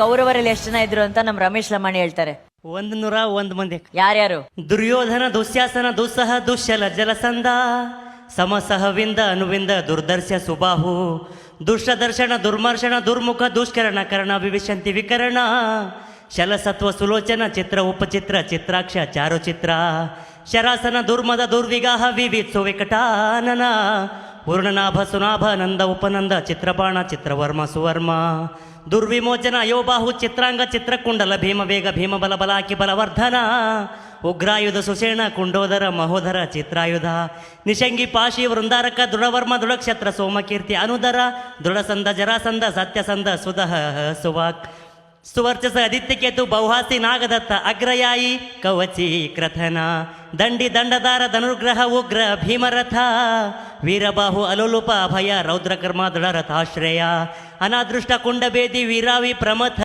ಕೌರವರಲ್ಲಿ ಎಷ್ಟು ಜನ ಇದ್ರು ಅಂತ ನಮ್ ರಮೇಶ್ ಲಮಾಣಿ ಹೇಳ್ತಾರೆ. 101 ಮಂದಿ. ಯಾರ್ಯಾರು? ದುರ್ಯೋಧನ, ದುಶ್ಯಾಸನ, ದುಸ್ಸಹ, ದುಶ್ಶಲ, ಜಲಸಂಧ, ಸಮಸಹವಿಂದ, ಅನುವಿಂದ, ದುರ್ದರ್ಶ, ಸುಬಾಹು, ದುಷ್ಟದರ್ಶನ, ದುರ್ಮರ್ಶನ, ದುರ್ಮುಖ, ದುಷ್ಕರಣ, ಕರ್ಣ, ವಿವಿಶಂತಿ, ವಿಕರಣ, ಶಲಸತ್ವ, ಸುಲೋಚನ, ಚಿತ್ರ, ಉಪಚಿತ್ರ, ಚಿತ್ರಾಕ್ಷ, ಚಾರುಚಿತ್ರ, ಶರಾಸನ, ದುರ್ಮದ, ದುರ್ವಿಗಾಹ, ವಿವಿತ್ಸು, ವಿಕಟಾನನ, ಪೂರ್ಣನಾಭ, ಸುನಾಭ, ನಂದ, ಉಪನಂದ, ಚಿತ್ರಬಾಣ, ಚಿತ್ರವರ್ಮ, ಸುವರ್ಮ, ದುರ್ವಿಮೋಚನ, ಯೋಬಾಹು, ಚಿತ್ರಾಂಗ, ಚಿತ್ರಕುಂಡಲ, ಭೀಮವೇಗ, ಭೀಮಬಲ, ಬಲಾಕಿ, ಬಲವರ್ಧನ, ಉಗ್ರಾಯುಧ, ಸುಷೇಣ, ಕುಂಡೋದರ, ಮಹೋದರ, ಚಿತ್ರಾಯುಧ, ನಿಶಂಗಿ, ಪಾಶಿ, ವೃಂದಾರಕ, ದೃಢವರ್ಮ, ದೃಢಕ್ಷತ್ರ, ಸೋಮಕೀರ್ತಿ, ಅನುದರ, ದೃಢಸಂದ, ಜರಾಸಂದ, ಸತ್ಯಸಂದ, ಸುದಹ, ಸುವಾಕ್, ಸುವರ್ಚಸ, ಆದಿತ್ಯಕೇತು, ಬಹುಹಾಸಿ, ನಾಗದತ್ತ, ಅಗ್ರಯಾಯಿ, ಕವಚಿ, ಕ್ರಥನ, ದಂಡಿ, ದಂಡದಾರ, ಧನುರ್ಗ್ರಹ, ಉಗ್ರ, ಭೀಮರಥ, ವೀರಬಾಹು, ಅಲೋಲುಪ, ಅಭಯ, ರೌದ್ರಕರ್ಮ, ದೃಢರಥಾಶ್ರಯ, ಅನಾದೃಷ್ಟ, ಕುಂಡಬೇದಿ, ವೀರಾವಿ, ಪ್ರಮಥ.